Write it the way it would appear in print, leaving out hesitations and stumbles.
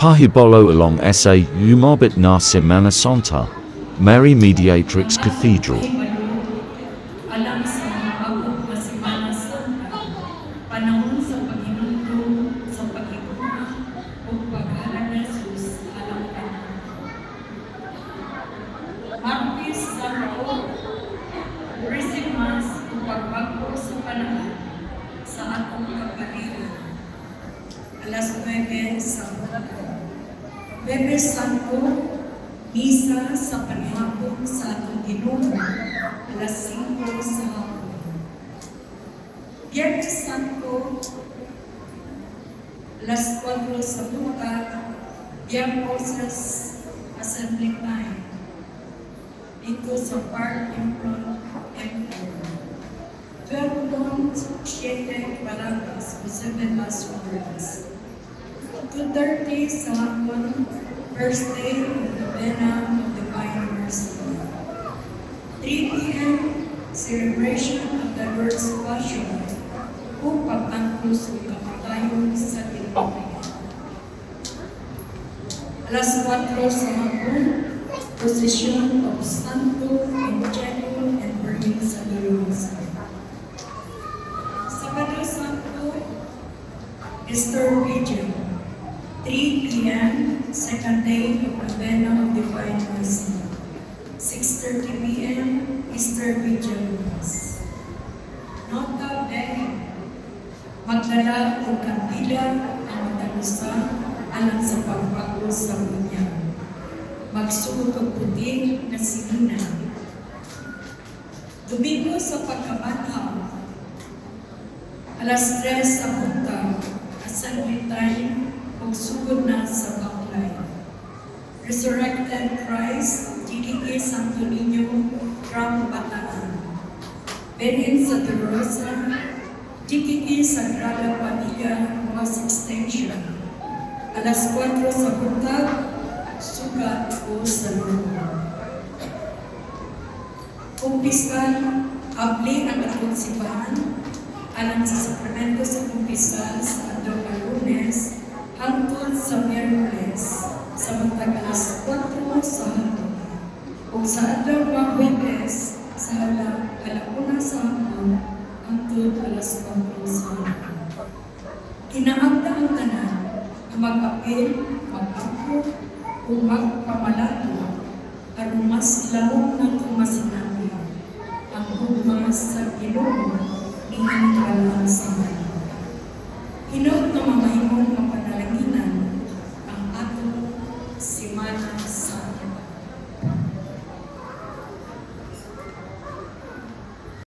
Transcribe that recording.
Pahibolo along sa Umabit na Semana Santa, Mary Mediatrix Cathedral. Alam sa abot na Semana Santa, panahon sa paghinundo, sa pag-ibuna, o paghalang na Jesus alang tanan. Martes Santo, receive Mass o pagbago sa panahon sa atong kapaliran. Alas 9 sa umaga. Bebes Santo, Misa sa panihapon sa atong Ginoo, alas 5 sa hapon. Biyernes Santo, alas 4 sa buntag, Diaposes Assembly Time, dito sa Park Impron Empire. 12 noon, 7 palabras o 7 last words. 2:30 sa hapon, first day of the Novena of Divine Mercy. 3 p.m. celebration of the Lord's Passion o pag-angklos o kapatayon sa Pilipinas. Alas 4 sa hapon, procession of Santo, Ingenio, and Burning sa Dolorosa. Sabado Santo, Easter Vigil. 3 p.m. second day of Novena of Divine Mercy. 6:30 p.m. Easter Vigil Mass. Nota bene, magdala o kandila ang matalusa alang sa pagbago sa bunyag. Magsuot o puti na sinina. Domingo sa pagkabanhaw, alas 3 sa buntag, assembly time, pagsugod na sa baklay. Resurrected Christ, GDK Santo Niño, from Bataan. Benin sa Dolorosa, GDK Sagrada Familia, Mass Extension. Alas 4 sa buntag, sugat o salud. Kumpisal, abli ang atong simbahan, alang sa sakramento sa kumpisal sa Adong Lunes, hangtod sa Miyerkules, sa matag alas 4 sa hapon, o sa adlaw mga Huwebes, sa alauna sa hapon, hangtod alas 4 sa hapon. Inaangda ang tanan na mag-apil, mag-ako, o magpamalato, aron mas lamong natong masinabi ang hugmas sa Ginoo ni Hanggang sa